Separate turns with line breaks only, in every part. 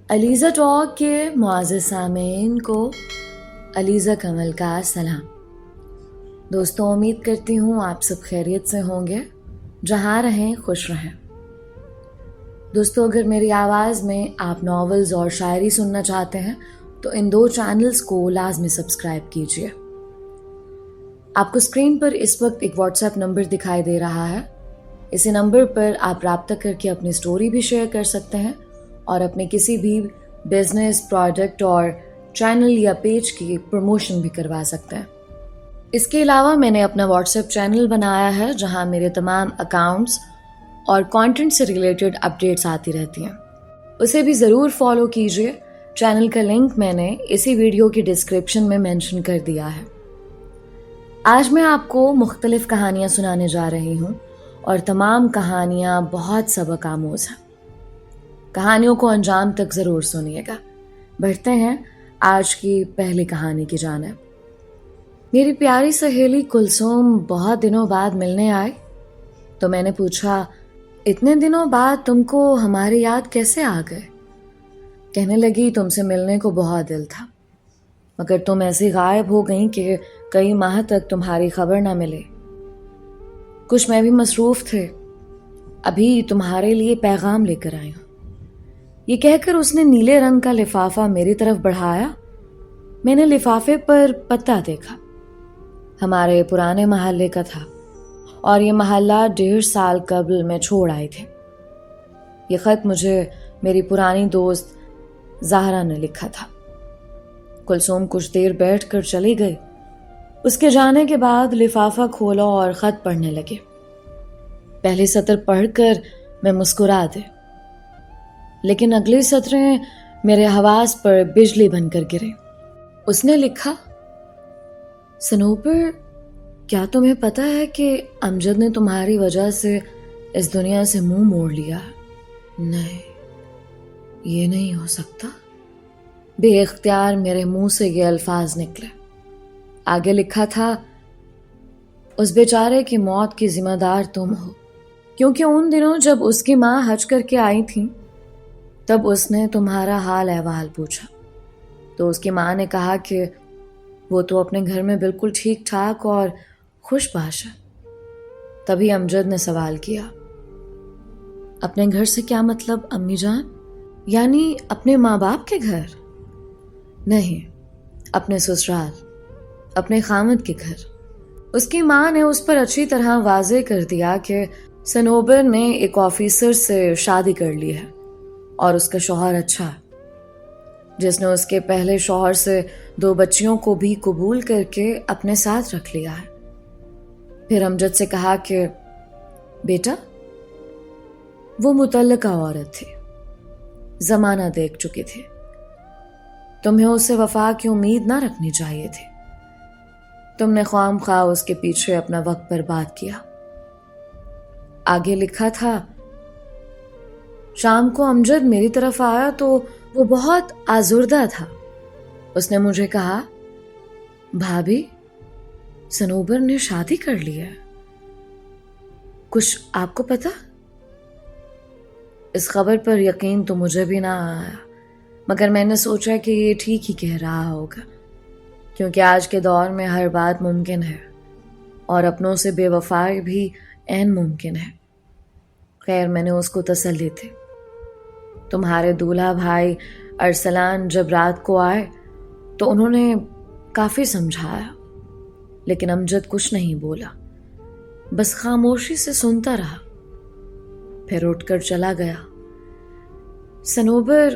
Alizeh talk کے معزز سامعین کو علیزہ کمل کا سلام۔ دوستوں، امید کرتی ہوں آپ سب خیریت سے ہوں گے، جہاں رہیں خوش رہیں۔ دوستوں، اگر میری آواز میں آپ ناولز اور شاعری سننا چاہتے ہیں تو ان 2 چینلز کو لازمی سبسکرائب کیجیے۔ آپ کو اسکرین پر اس وقت ایک واٹس ایپ نمبر دکھائی دے رہا ہے۔ اسی نمبر پر آپ رابطہ کر کے اپنی سٹوری بھی شیئر کر سکتے ہیں اور اپنے کسی بھی بزنس، پروڈکٹ اور چینل یا پیج کی پروموشن بھی کروا سکتے ہیں۔ اس کے علاوہ میں نے اپنا واٹس ایپ چینل بنایا ہے جہاں میرے تمام اکاؤنٹس اور کانٹینٹ سے ریلیٹڈ اپڈیٹس آتی رہتی ہیں، اسے بھی ضرور فالو کیجیے۔ چینل کا لنک میں نے اسی ویڈیو کی ڈسکرپشن میں مینشن کر دیا ہے۔ آج میں آپ کو مختلف کہانیاں سنانے جا رہی ہوں اور تمام کہانیاں بہت سبق آموز ہیں۔ کہانیوں کو انجام تک ضرور سنیے گا۔ بڑھتے ہیں آج کی پہلی کہانی کی جانب۔ میری پیاری سہیلی کلثوم بہت دنوں بعد ملنے آئی تو میں نے پوچھا، اتنے دنوں بعد تم کو ہماری یاد کیسے آ گئے؟ کہنے لگی، تم سے ملنے کو بہت دل تھا، مگر تم ایسی غائب ہو گئیں کہ کئی ماہ تک تمہاری خبر نہ ملے۔ کچھ میں بھی مصروف تھے، ابھی تمہارے لیے پیغام لے کر آئی ہوں۔ یہ کہہ کر اس نے نیلے رنگ کا لفافہ میری طرف بڑھایا۔ میں نے لفافے پر پتہ دیکھا، ہمارے پرانے محلے کا تھا اور یہ محلہ 1.5 سال قبل میں چھوڑ آئی تھی۔ یہ خط مجھے میری پرانی دوست زہرا نے لکھا تھا۔ کلثوم کچھ دیر بیٹھ کر چلی گئی۔ اس کے جانے کے بعد لفافہ کھولا اور خط پڑھنے لگے۔ پہلی سطر پڑھ کر میں مسکرا دی، لیکن اگلی سطریں میرے حواس پر بجلی بن کر گرے۔ اس نے لکھا، سنوبر، کیا تمہیں پتہ ہے کہ امجد نے تمہاری وجہ سے اس دنیا سے منہ موڑ لیا؟ نہیں، یہ نہیں ہو سکتا۔ بے اختیار میرے منہ سے یہ الفاظ نکلے۔ آگے لکھا تھا، اس بیچارے کی موت کی ذمہ دار تم ہو، کیونکہ ان دنوں جب اس کی ماں حج کر کے آئی تھی تب اس نے تمہارا حال احوال پوچھا تو اس کی ماں نے کہا کہ وہ تو اپنے گھر میں بالکل ٹھیک ٹھاک اور خوش باش ہے۔ تبھی امجد نے سوال کیا، اپنے گھر سے کیا مطلب امی جان؟ یعنی اپنے ماں باپ کے گھر؟ نہیں، اپنے سسرال، اپنے خامد کے گھر۔ اس کی ماں نے اس پر اچھی طرح واضح کر دیا کہ سنوبر نے ایک آفیسر سے شادی کر لی ہے اور اس کا شوہر اچھا ہے، جس نے اس کے پہلے شوہر سے 2 بچیوں کو بھی قبول کر کے اپنے ساتھ رکھ لیا ہے۔ پھر امجد سے کہا کہ بیٹا، وہ متعلقہ عورت تھی، زمانہ دیکھ چکی تھی، تمہیں اس سے وفا کی امید نہ رکھنی چاہیے تھی۔ تم نے خواہ خواہ اس کے پیچھے اپنا وقت برباد کیا۔ آگے لکھا تھا، شام کو امجد میری طرف آیا تو وہ بہت آزردہ تھا۔ اس نے مجھے کہا، بھابھی، سنوبر نے شادی کر لی ہے، کچھ آپ کو پتا؟ اس خبر پر یقین تو مجھے بھی نہ آیا، مگر میں نے سوچا کہ یہ ٹھیک ہی کہہ رہا ہوگا، کیونکہ آج کے دور میں ہر بات ممکن ہے اور اپنوں سے بے وفائی بھی عین ممکن ہے۔ خیر، میں نے اس کو تسلی دی۔ تمہارے دولہا بھائی ارسلان جب رات کو آئے تو انہوں نے کافی سمجھایا، لیکن امجد کچھ نہیں بولا، بس خاموشی سے سنتا رہا، پھر اٹھ کر چلا گیا۔ سنوبر،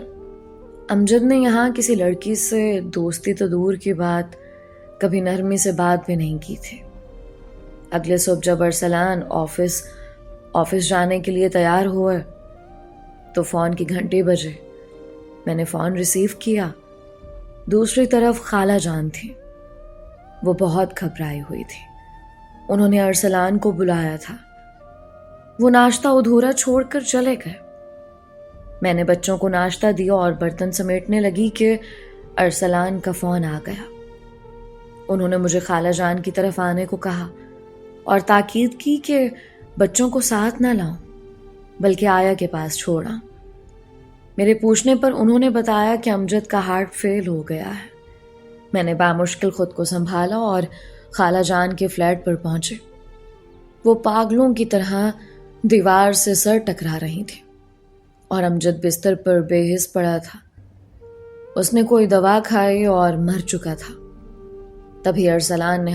امجد نے یہاں کسی لڑکی سے دوستی تو دور کی بات، کبھی نرمی سے بات بھی نہیں کی تھی۔ اگلے صبح جب ارسلان آفس جانے کے لیے تیار ہوئے تو فون کی گھنٹی بجے۔ میں نے فون ریسیو کیا۔ دوسری طرف خالہ جان تھی، وہ بہت گھبرائی ہوئی تھی۔ انہوں نے ارسلان کو بلایا تھا۔ وہ ناشتہ ادھورا چھوڑ کر چلے گئے۔ میں نے بچوں کو ناشتہ دیا اور برتن سمیٹنے لگی کہ ارسلان کا فون آ گیا۔ انہوں نے مجھے خالہ جان کی طرف آنے کو کہا اور تاکید کی کہ بچوں کو ساتھ نہ لاؤں بلکہ آیا کے پاس چھوڑا۔ میرے پوچھنے پر انہوں نے بتایا کہ امجد کا ہارٹ فیل ہو گیا ہے۔ میں نے بامشکل خود کو سنبھالا اور خالہ جان کے فلیٹ پر پہنچے۔ وہ پاگلوں کی طرح دیوار سے سر ٹکرا رہی تھی اور امجد بستر پر بے حس پڑا تھا۔ اس نے کوئی دوا کھائی اور مر چکا تھا۔ تبھی ارسلان نے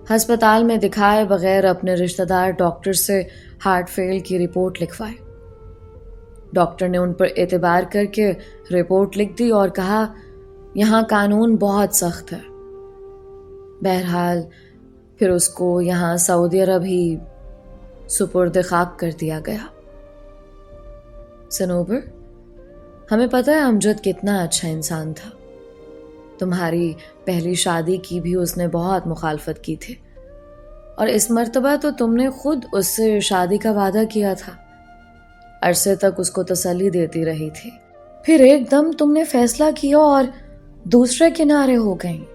ہسپتال میں دکھائے بغیر اپنے رشتہ دار ڈاکٹر سے ہارٹ فیل کی رپورٹ لکھوائی۔ ڈاکٹر نے ان پر اعتبار کر کے رپورٹ لکھ دی اور کہا یہاں قانون بہت سخت ہے۔ بہرحال پھر اس کو یہاں سعودی عرب ہی سپرد خاک کر دیا گیا۔ صنوبر، ہمیں پتہ ہے امجد کتنا اچھا انسان تھا۔ تمہاری پہلی شادی کی بھی اس نے بہت مخالفت کی تھی، اور اس مرتبہ تو تم نے خود اس سے شادی کا وعدہ کیا تھا۔ عرصے تک اس کو تسلی دیتی رہی تھی، پھر ایک دم تم نے فیصلہ کیا اور دوسرے کنارے ہو گئیں،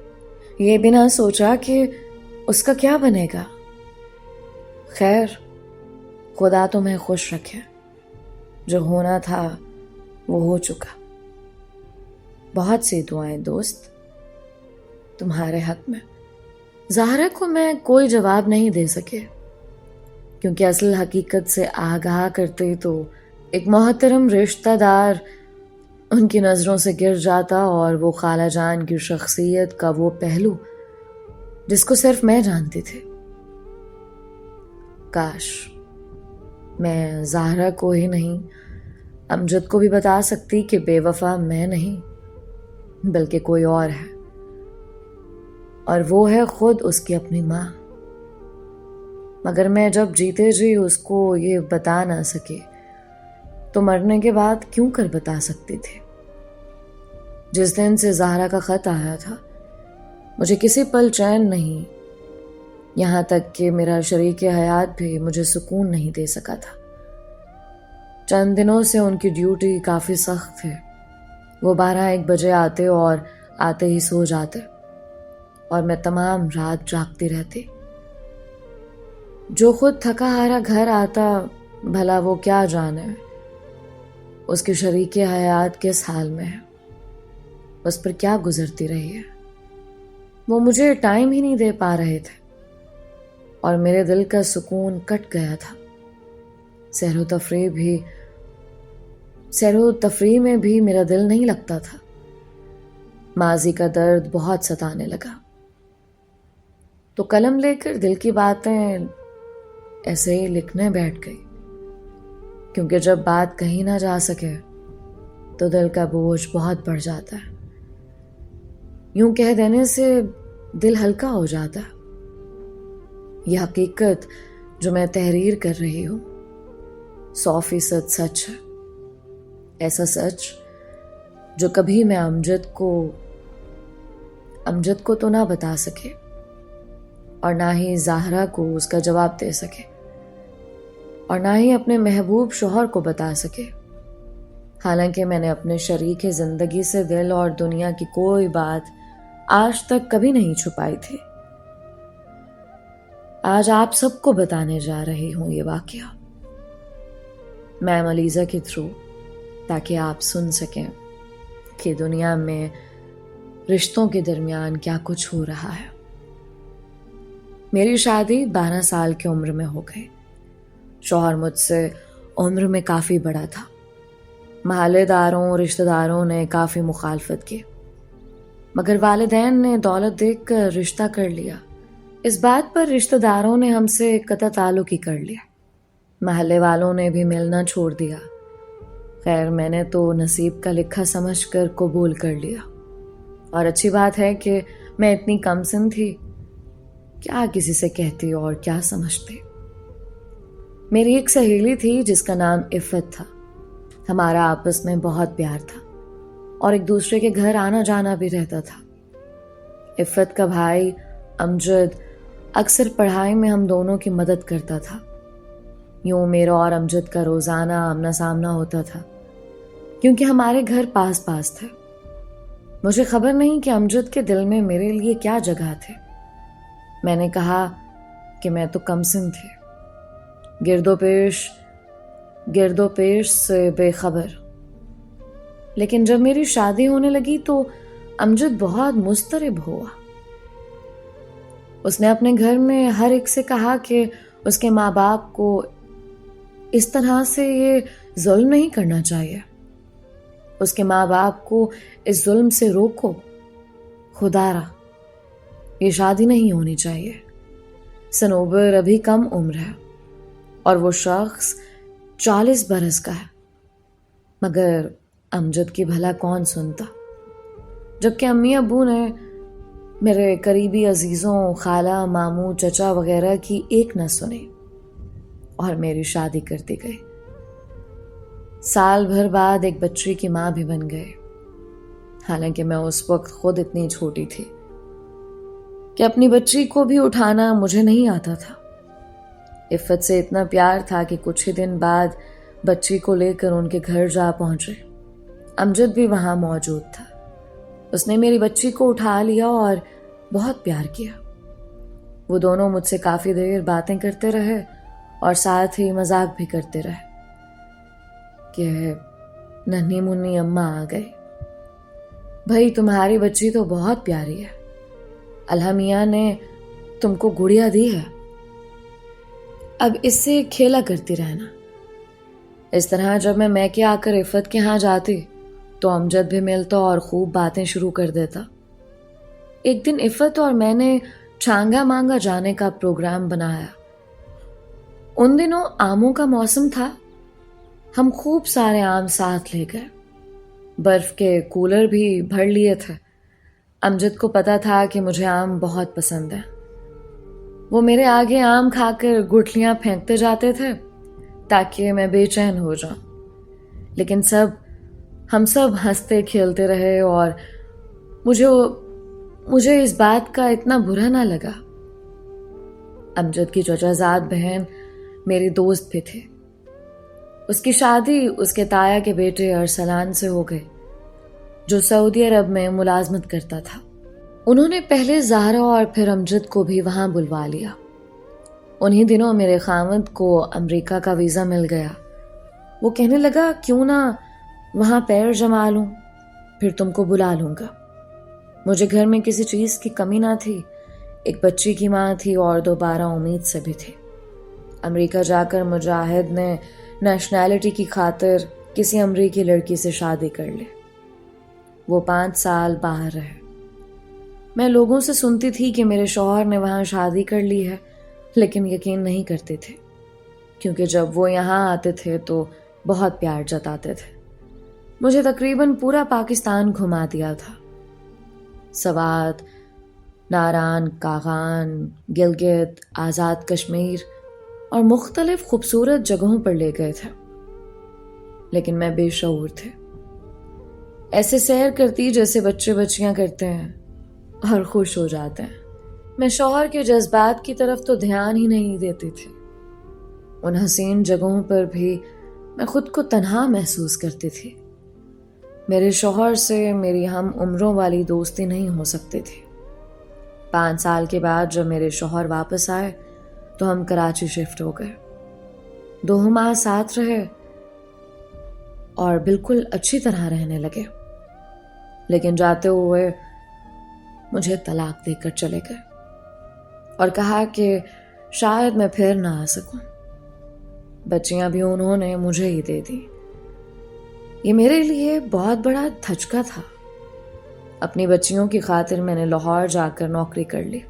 یہ بنا سوچا کہ اس کا کیا بنے گا۔ خیر، خدا تمہیں خوش رکھے، جو ہونا تھا وہ ہو چکا۔ بہت سی دعائیں دوست تمہارے حق میں۔ زہرا کو میں کوئی جواب نہیں دے سکے، کیونکہ اصل حقیقت سے آگاہ کرتے تو ایک محترم رشتہ دار ان کی نظروں سے گر جاتا، اور وہ خالہ جان کی شخصیت کا وہ پہلو جس کو صرف میں جانتی تھی۔ کاش میں زہرا کو ہی نہیں، امجد کو بھی بتا سکتی کہ بے وفا میں نہیں بلکہ کوئی اور ہے، اور وہ ہے خود اس کی اپنی ماں۔ مگر میں جب جیتے جی اس کو یہ بتا نہ سکے تو مرنے کے بعد کیوں کر بتا سکتی تھی؟ جس دن سے زہرا کا خط آیا تھا مجھے کسی پل چین نہیں، یہاں تک کہ میرا شریک حیات بھی مجھے سکون نہیں دے سکا تھا۔ چند دنوں سے ان کی ڈیوٹی کافی سخت تھی۔ وہ 12-1 بجے آتے اور آتے ہی سو جاتے، اور میں تمام رات جاگتی رہتی۔ جو خود تھکا ہارا گھر آتا، بھلا وہ کیا جانے اس کے شریک حیات کس حال میں ہے، اس پر کیا گزرتی رہی ہے۔ وہ مجھے ٹائم ہی نہیں دے پا رہے تھے، اور میرے دل کا سکون کٹ گیا تھا۔ سیر و تفریح میں بھی میرا دل نہیں لگتا تھا۔ ماضی کا درد بہت ستانے لگا، تو قلم لے کر دل کی باتیں ایسے ہی لکھنے بیٹھ گئی، کیونکہ جب بات کہیں نہ جا سکے تو دل کا بوجھ بہت بڑھ جاتا ہے۔ یوں کہہ دینے سے دل ہلکا ہو جاتا ہے۔ یہ حقیقت جو میں تحریر کر رہی ہوں 100% سچ ہے، ایسا سچ جو کبھی میں امجد کو تو نہ بتا سکے، اور نہ ہی زہرا کو اس کا جواب دے سکے، اور نہ ہی اپنے محبوب شوہر کو بتا سکے۔ حالانکہ میں نے اپنے شریک زندگی سے دل اور دنیا کی کوئی بات آج تک کبھی نہیں چھپائی تھی۔ آج آپ سب کو بتانے جا رہی ہوں یہ واقعہ، میم علیزہ کے تھرو، تاکہ آپ سن سکیں کہ دنیا میں رشتوں کے درمیان کیا کچھ ہو رہا ہے۔ میری شادی 12 سال کی عمر میں ہو گئی۔ شوہر مجھ سے عمر میں کافی بڑا تھا۔ محلے داروں، رشتہ داروں نے کافی مخالفت کی، مگر والدین نے دولت دیکھ کر رشتہ کر لیا۔ اس بات پر رشتہ داروں نے ہم سے قطع تعلق ہی کر لیا، محلے والوں نے بھی ملنا چھوڑ دیا۔ خیر، میں نے تو نصیب کا لکھا سمجھ کر قبول کر لیا، اور اچھی بات ہے کہ میں اتنی کم سن تھی، کیا کسی سے کہتی اور کیا سمجھتی۔ میری ایک سہیلی تھی جس کا نام عفت تھا۔ ہمارا آپس میں بہت پیار تھا، اور ایک دوسرے کے گھر آنا جانا بھی رہتا تھا۔ عفت کا بھائی امجد اکثر پڑھائی میں ہم دونوں کی مدد کرتا تھا۔ یوں میرا اور امجد کا روزانہ آمنا سامنا ہوتا تھا، کیونکہ ہمارے گھر پاس پاس تھے۔ مجھے خبر نہیں کہ امجد کے دل میں میرے لیے کیا جگہ تھے۔ میں نے کہا کہ میں تو کم سن تھی، گرد و پیش گرد و پیش سے بے خبر. لیکن جب میری شادی ہونے لگی تو امجد بہت مضطرب ہوا. اس نے اپنے گھر میں ہر ایک سے کہا کہ اس کے ماں باپ کو اس طرح سے یہ ظلم نہیں کرنا چاہیے. اس کے ماں باپ کو اس ظلم سے روکو. خدا را یہ شادی نہیں ہونی چاہیے. صنوبر ابھی کم عمر ہے اور وہ شخص 40 برس کا ہے. مگر امجد کی بھلا کون سنتا، جبکہ امی ابو نے میرے قریبی عزیزوں، خالہ، ماموں، چچا وغیرہ کی ایک نہ سنی اور میری شادی کر دی گئی. سال بھر بعد ایک بچی کی ماں بھی بن گئے. حالانکہ میں اس وقت خود اتنی چھوٹی تھی کہ اپنی بچی کو بھی اٹھانا مجھے نہیں آتا تھا. عفت سے اتنا پیار تھا کہ کچھ ہی دن بعد بچی کو لے کر ان کے گھر جا پہنچے. امجد بھی وہاں موجود تھا. اس نے میری بچی کو اٹھا لیا اور بہت پیار کیا. وہ دونوں مجھ سے کافی دیر باتیں کرتے رہے اور ساتھ ہی مذاق بھی کرتے رہے کہ ننھی منی اماں آ گئی. بھائی تمہاری بچی تو بہت پیاری ہے، اللہ میاں نے تم کو گڑیا دی ہے، اب اس سے کھیلا کرتی رہنا. اس طرح جب میں میکے آ کر عفت کے ہاں جاتی تو امجد بھی ملتا اور خوب باتیں شروع کر دیتا. ایک دن عفت اور میں نے چھانگا مانگا جانے کا پروگرام بنایا. ان دنوں آموں کا موسم تھا. ہم خوب سارے آم ساتھ لے گئے. برف کے کولر بھی بھر لیے تھے. امجد کو پتا تھا کہ مجھے آم بہت پسند ہیں. وہ میرے آگے آم کھا کر گٹھلیاں پھینکتے جاتے تھے تاکہ میں بے چین ہو جاؤں. لیکن ہم سب ہنستے کھیلتے رہے اور مجھے اس بات کا اتنا برا نہ لگا. امجد کی چچا زاد بہن میری دوست بھی تھی. اس کی شادی اس کے تایا کے بیٹے ارسلان سے ہو گئی جو سعودی عرب میں ملازمت کرتا تھا. انہوں نے پہلے زہرا اور پھر امجد کو بھی وہاں بلوا لیا. انہی دنوں میرے خاوند کو امریکہ کا ویزا مل گیا. وہ کہنے لگا کیوں نہ وہاں پیر جما لوں، پھر تم کو بلا لوں گا. مجھے گھر میں کسی چیز کی کمی نہ تھی. ایک بچی کی ماں تھی اور دوبارہ امید سے بھی تھی. امریکہ جا کر مجاہد نے نیشنلٹی کی خاطر کسی امریکی لڑکی سے شادی کر لی. وہ 5 سال باہر رہے. میں لوگوں سے سنتی تھی کہ میرے شوہر نے وہاں شادی کر لی ہے، لیکن یقین نہیں کرتے تھے کیونکہ جب وہ یہاں آتے تھے تو بہت پیار جتاتے تھے. مجھے تقریباً پورا پاکستان گھما دیا تھا. سوات، ناران، کاغان، گلگت، آزاد کشمیر اور مختلف خوبصورت جگہوں پر لے گئے تھے. لیکن میں بے شعور تھے. ایسے سیر کرتی جیسے بچے بچیاں کرتے ہیں اور خوش ہو جاتے ہیں. میں شوہر کے جذبات کی طرف تو دھیان ہی نہیں دیتی تھی. ان حسین جگہوں پر بھی میں خود کو تنہا محسوس کرتی تھی. میرے شوہر سے میری ہم عمروں والی دوستی نہیں ہو سکتی تھی. 5 سال کے بعد جب میرے شوہر واپس آئے تو ہم کراچی شفٹ ہو گئے. 2 ماہ ساتھ رہے اور بالکل اچھی طرح رہنے لگے. لیکن جاتے ہوئے مجھے طلاق دے کر چلے گئے اور کہا کہ شاید میں پھر نہ آ سکوں. بچیاں بھی انہوں نے مجھے ہی دے دی. یہ میرے لیے بہت بڑا دھچکا تھا. اپنی بچیوں کی خاطر میں نے لاہور جا کر نوکری کر لی.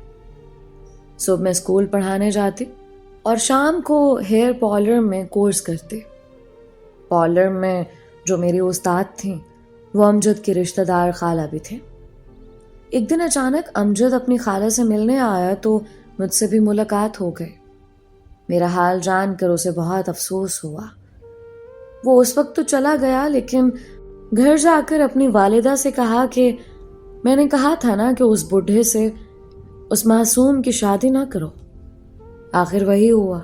صبح میں اسکول پڑھانے جاتی اور شام کو ہیئر پارلر میں کورس کرتی. پارلر میں جو میری استاد تھیں وہ امجد کی رشتہ دار خالہ بھی تھیں. ایک دن اچانک امجد اپنی خالہ سے ملنے آیا تو مجھ سے بھی ملاقات ہو گئی. میرا حال جان کر اسے بہت افسوس ہوا. وہ اس وقت تو چلا گیا لیکن گھر جا کر اپنی والدہ سے کہا کہ میں نے کہا تھا نا کہ اس بڈھے سے اس معصوم کی شادی نہ کرو. آخر وہی ہوا.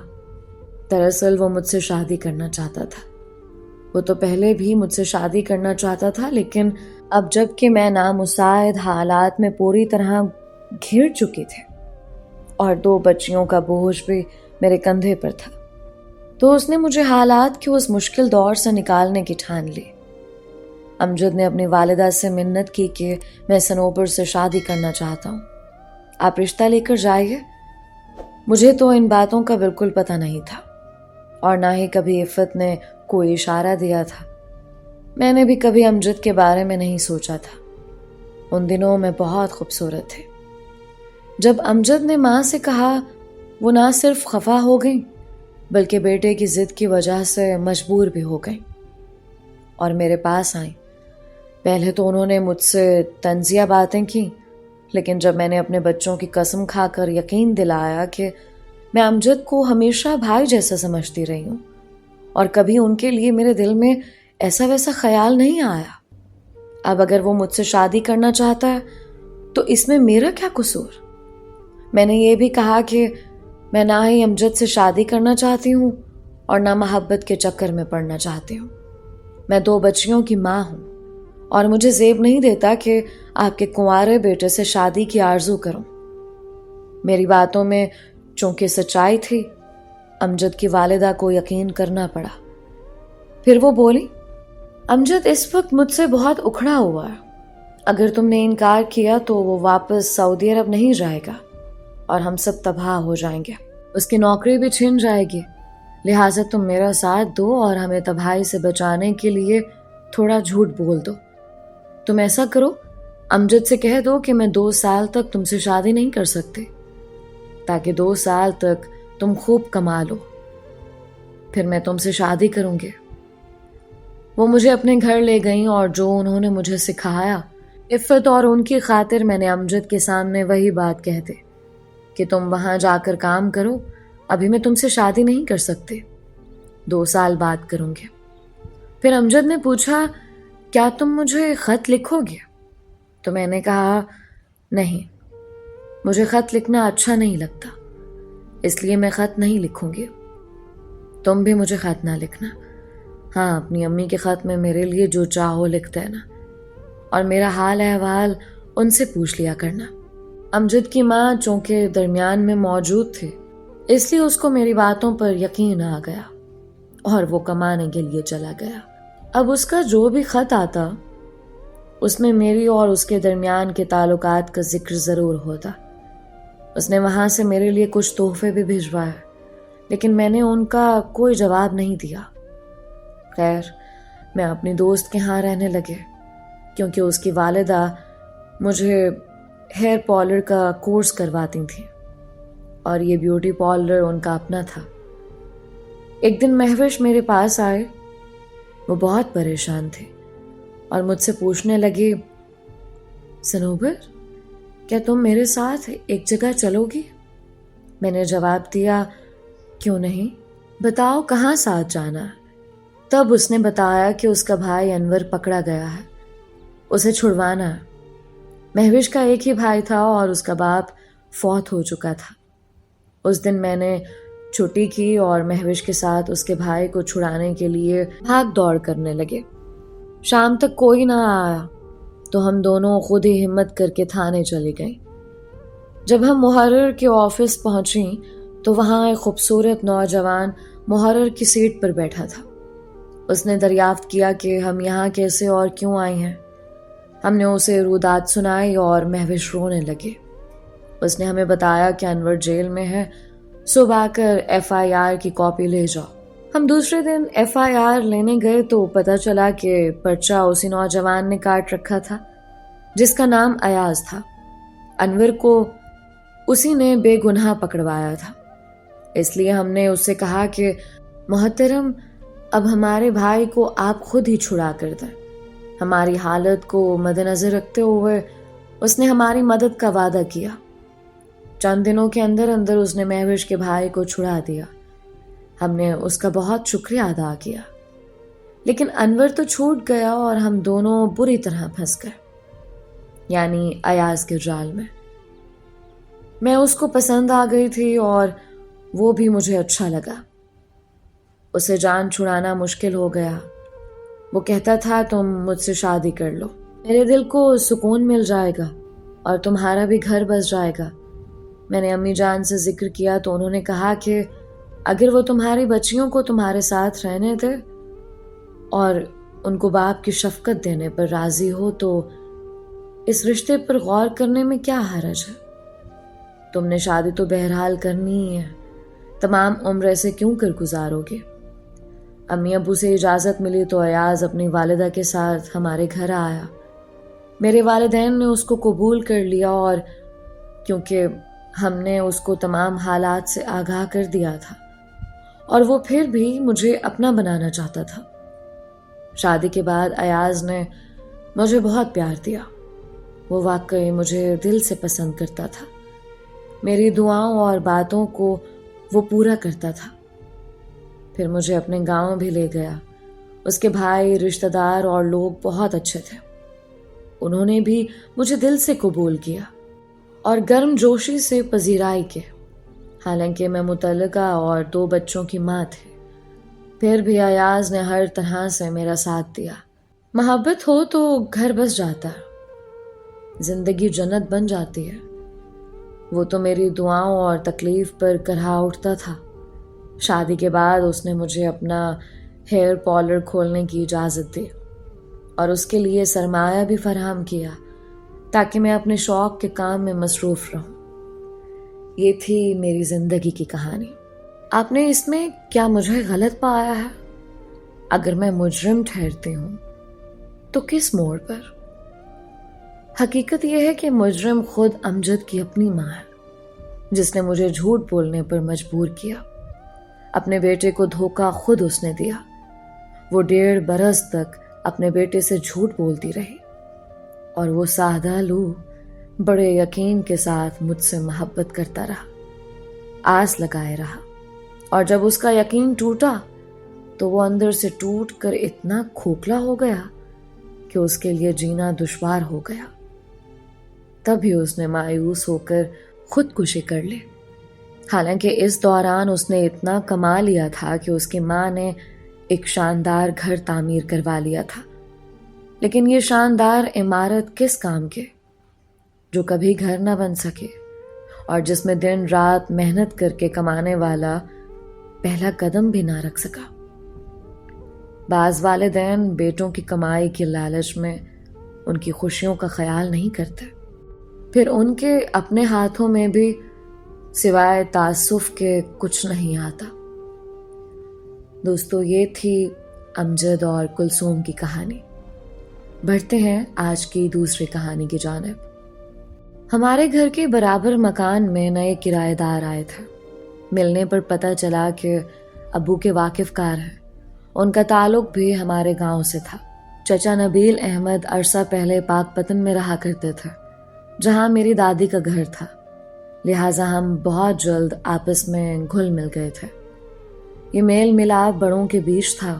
دراصل وہ مجھ سے شادی کرنا چاہتا تھا. وہ تو پہلے بھی مجھ سے شادی کرنا چاہتا تھا لیکن اب جب کہ میں نامساعد حالات میں پوری طرح گھر چکی تھی اور 2 بچیوں کا بوجھ بھی میرے کندھے پر تھا تو اس نے مجھے حالات کے اس مشکل دور سے نکالنے کی ٹھان لی۔ امجد نے اپنی والدہ سے منت کی کہ میں صنوبر سے شادی کرنا چاہتا ہوں، آپ رشتہ لے کر جائیے۔ مجھے تو ان باتوں کا بالکل پتہ نہیں تھا، اور نہ ہی کبھی عفت نے کوئی اشارہ دیا تھا۔ میں نے بھی کبھی امجد کے بارے میں نہیں سوچا تھا۔ ان دنوں میں بہت خوبصورت تھے۔ جب امجد نے ماں سے کہا، وہ نہ صرف خفا ہو گئیں بلکہ بیٹے کی ضد کی وجہ سے مجبور بھی ہو گئیں اور میرے پاس آئیں۔ پہلے تو انہوں نے مجھ سے طنزیہ باتیں کی، لیکن جب میں نے اپنے بچوں کی قسم کھا کر یقین دلایا کہ میں امجد کو ہمیشہ بھائی جیسا سمجھتی رہی ہوں اور کبھی ان کے لیے میرے دل میں ایسا ویسا خیال نہیں آیا، اب اگر وہ مجھ سے شادی کرنا چاہتا ہے تو اس میں میرا کیا قصور؟ میں نے یہ بھی کہا کہ میں نہ ہی امجد سے شادی کرنا چاہتی ہوں اور نہ محبت کے چکر میں پڑنا چاہتی ہوں۔ میں 2 بچیوں کی ماں ہوں اور مجھے زیب نہیں دیتا کہ آپ کے کنوارے بیٹے سے شادی کی آرزو کروں۔ میری باتوں میں چونکہ سچائی تھی، امجد کی والدہ کو یقین کرنا پڑا۔ پھر وہ بولی، امجد اس وقت مجھ سے بہت اکھڑا ہوا ہے۔ اگر تم نے انکار کیا تو وہ واپس سعودی عرب نہیں جائے گا اور ہم سب تباہ ہو جائیں گے، اس کی نوکری بھی چھن جائے گی۔ لہٰذا تم میرا ساتھ دو اور ہمیں تباہی سے بچانے کے لیے تھوڑا جھوٹ بول دو۔ تم ایسا کرو، امجد سے کہہ دو کہ میں 2 سال تک تم سے شادی نہیں کر سکتے، تاکہ 2 سال تک تم خوب کما لو، پھر میں تم سے شادی کروں گی۔ وہ مجھے اپنے گھر لے گئیں اور جو انہوں نے مجھے سکھایا، عفت اور ان کی خاطر میں نے امجد کے سامنے وہی بات کہہ دی کہ تم وہاں جا کر کام کرو، ابھی میں تم سے شادی نہیں کر سکتے، 2 سال بعد کروں گے۔ پھر امجد نے پوچھا، کیا تم مجھے خط لکھو گے؟ تو میں نے کہا، نہیں، مجھے خط لکھنا اچھا نہیں لگتا، اس لیے میں خط نہیں لکھوں گی۔ تم بھی مجھے خط نہ لکھنا، ہاں اپنی امی کے خط میں میرے لیے جو چاہو لکھ دینا، اور میرا حال احوال ان سے پوچھ لیا کرنا۔ امجد کی ماں چونکہ درمیان میں موجود تھی، اس لیے اس کو میری باتوں پر یقین آ گیا اور وہ کمانے کے لیے چلا گیا۔ اب اس کا جو بھی خط آتا، اس میں میری اور اس کے درمیان کے تعلقات کا ذکر ضرور ہوتا۔ اس نے وہاں سے میرے لیے کچھ تحفے بھی بھجوائے، لیکن میں نے ان کا کوئی جواب نہیں دیا۔ خیر، میں اپنی دوست کے ہاں رہنے لگے، کیونکہ اس کی والدہ مجھے ہیئر پارلر کا کورس کرواتی تھیں اور یہ بیوٹی پارلر ان کا اپنا تھا۔ ایک دن مہوش میرے پاس آئے، وہ بہت پریشان تھے اور مجھ سے پوچھنے لگی، صنوبر، کیا تم میرے ساتھ ایک جگہ چلو گی؟ میں نے جواب دیا، کیوں نہیں، بتاؤ کہاں ساتھ جانا ہے۔ تب اس نے بتایا کہ اس کا بھائی انور پکڑا گیا ہے، اسے چھڑوانا ہے۔ مہوش کا ایک ہی بھائی تھا اور اس کا باپ فوت ہو چکا تھا۔ اس دن میں نے چھٹی کی اور مہوش کے ساتھ اس کے بھائی کو چھڑانے کے لیے بھاگ دوڑ کرنے لگے۔ شام تک کوئی نہ آیا تو ہم دونوں خود ہی ہمت کر کے تھانے چلی گئیں۔ جب ہم محرر کے آفس پہنچیں تو وہاں ایک خوبصورت نوجوان محرر کی سیٹ پر بیٹھا تھا۔ اس نے دریافت کیا کہ ہم یہاں کیسے اور کیوں آئے ہیں۔ ہم نے اسے رودات سنائی اور مہوش رونے لگے۔ اس نے ہمیں بتایا کہ انور جیل میں ہے، صبح آ کر FIR کی کاپی لے جاؤ۔ ہم دوسرے دن FIR لینے گئے تو پتہ چلا کہ پرچہ اسی نوجوان نے کاٹ رکھا تھا جس کا نام ایاز تھا۔ انور کو اسی نے بے گناہ پکڑوایا تھا۔ اس لیے ہم نے اس سے کہا کہ محترم، اب ہمارے بھائی کو آپ خود ہی چھڑا کر دیں۔ ہماری حالت کو مد نظر رکھتے ہوئے اس نے ہماری مدد کا وعدہ کیا۔ چند دنوں کے اندر اندر اس نے مہوش کے بھائی کو چھڑا دیا۔ ہم نے اس کا بہت شکریہ ادا کیا، لیکن انور تو چھوٹ گیا اور ہم دونوں بری طرح پھنس گئے، یعنی ایاز کے جال میں۔ میں اس کو پسند آ گئی تھی اور وہ بھی مجھے اچھا لگا۔ اسے جان چھڑانا مشکل ہو گیا۔ وہ کہتا تھا، تم مجھ سے شادی کر لو، میرے دل کو سکون مل جائے گا اور تمہارا بھی گھر بس جائے گا۔ میں نے امی جان سے ذکر کیا تو انہوں نے کہا کہ اگر وہ تمہاری بچیوں کو تمہارے ساتھ رہنے دے اور ان کو باپ کی شفقت دینے پر راضی ہو تو اس رشتے پر غور کرنے میں کیا حرج ہے؟ تم نے شادی تو بہرحال کرنی ہی ہے، تمام عمر ایسے کیوں کر گزارو گے؟ امی ابو سے اجازت ملی تو ایاز اپنی والدہ کے ساتھ ہمارے گھر آیا۔ میرے والدین نے اس کو قبول کر لیا، اور کیونکہ ہم نے اس کو تمام حالات سے آگاہ کر دیا تھا اور وہ پھر بھی مجھے اپنا بنانا چاہتا تھا۔ شادی کے بعد ایاز نے مجھے بہت پیار دیا۔ وہ واقعی مجھے دل سے پسند کرتا تھا۔ میری دعاؤں اور باتوں کو وہ پورا کرتا تھا۔ پھر مجھے اپنے گاؤں بھی لے گیا۔ اس کے بھائی، رشتہ دار اور لوگ بہت اچھے تھے۔ انہوں نے بھی مجھے دل سے قبول کیا اور گرم جوشی سے پذیرائی کی، حالانکہ میں مطلقہ اور 2 بچوں کی ماں تھی۔ پھر بھی ایاز نے ہر طرح سے میرا ساتھ دیا۔ محبت ہو تو گھر بس جاتا ہے، زندگی جنت بن جاتی ہے۔ وہ تو میری دعاؤں اور تکلیف پر کرہا اٹھتا تھا۔ شادی کے بعد اس نے مجھے اپنا ہیئر پارلر کھولنے کی اجازت دی اور اس کے لیے سرمایہ بھی فراہم کیا تاکہ میں اپنے شوق کے کام میں مصروف رہوں۔ یہ تھی میری زندگی کی کہانی۔ آپ نے اس میں کیا مجھے غلط پایا ہے؟ اگر میں مجرم ٹھہرتی ہوں تو کس موڑ پر؟ حقیقت یہ ہے کہ مجرم خود امجد کی اپنی ماں ہے، جس نے مجھے جھوٹ بولنے پر مجبور کیا۔ اپنے بیٹے کو دھوکہ خود اس نے دیا۔ وہ 1.5 برس تک اپنے بیٹے سے جھوٹ بولتی رہی اور وہ سادہ لو بڑے یقین کے ساتھ مجھ سے محبت کرتا رہا، آس لگائے رہا، اور جب اس کا یقین ٹوٹا تو وہ اندر سے ٹوٹ کر اتنا کھوکھلا ہو گیا کہ اس کے لیے جینا دشوار ہو گیا۔ تب ہی اس نے مایوس ہو کر خودکشی کر لی۔ حالانکہ اس دوران اس نے اتنا کما لیا تھا کہ اس کی ماں نے ایک شاندار گھر تعمیر کروا لیا تھا، لیکن یہ شاندار عمارت کس کام کے، جو کبھی گھر نہ بن سکے اور جس میں دن رات محنت کر کے کمانے والا پہلا قدم بھی نہ رکھ سکا۔ بعض والدین بیٹوں کی کمائی کی لالچ میں ان کی خوشیوں کا خیال نہیں کرتے، پھر ان کے اپنے ہاتھوں میں بھی سوائے تعسف کے کچھ نہیں آتا۔ دوستو، یہ تھی امجد اور کلثوم کی کہانی۔ بڑھتے ہیں آج کی دوسری کہانی کی جانب۔ ہمارے گھر کے برابر مکان میں نئے کرایہ دار آئے تھے۔ ملنے پر پتہ چلا کہ ابو کے واقف کار ہیں۔ ان کا تعلق بھی ہمارے گاؤں سے تھا۔ چچا نبیل احمد عرصہ پہلے پاک پتن میں رہا کرتے تھے، جہاں میری دادی کا گھر تھا، لہٰذا ہم بہت جلد آپس میں گھل مل گئے تھے۔ یہ میل ملاپ بڑوں کے بیچ تھا،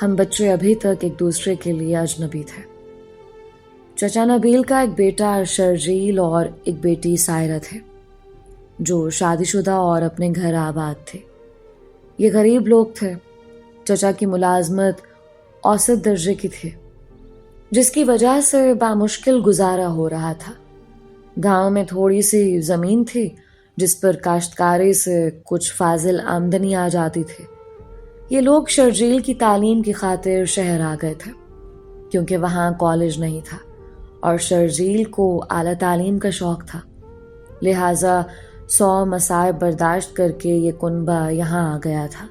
ہم بچے ابھی تک ایک دوسرے کے لیے اجنبی تھے۔ چچا نبیل کا ایک بیٹا شرجیل اور ایک بیٹی سائرہ تھے، جو شادی شدہ اور اپنے گھر آباد تھے۔ یہ غریب لوگ تھے۔ چچا کی ملازمت اوسط درجے کی تھی، جس کی وجہ سے بامشکل گزارا ہو رہا تھا۔ گاؤں میں تھوڑی سی زمین تھی جس پر کاشتکاری سے کچھ فاضل آمدنی آ جاتی تھی۔ یہ لوگ شرجیل کی تعلیم کی خاطر شہر آ گئے تھے، کیونکہ وہاں کالج نہیں تھا اور شرجیل کو اعلیٰ تعلیم کا شوق تھا، لہٰذا 100 مصائب برداشت کر کے یہ کنبہ یہاں آ گیا تھا۔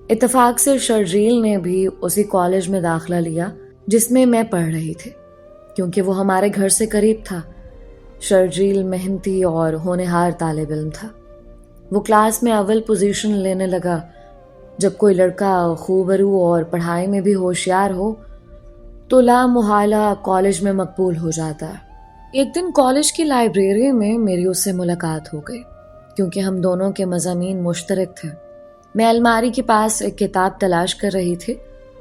اتفاق سے شرجیل نے بھی اسی کالج میں داخلہ لیا جس میں میں پڑھ رہی تھی، کیونکہ وہ ہمارے گھر سے قریب تھا۔ شرجیل محنتی اور ہونہار طالب علم تھا۔ وہ کلاس میں اول پوزیشن لینے لگا۔ جب کوئی لڑکا خوبرو اور پڑھائی میں بھی ہوشیار ہو تو لا محالہ کالج میں مقبول ہو جاتا ہے۔ ایک دن کالج کی لائبریری میں میری اس سے ملاقات ہو گئی، کیونکہ ہم دونوں کے مضامین مشترک تھے۔ میں الماری کے پاس ایک کتاب تلاش کر رہی تھی،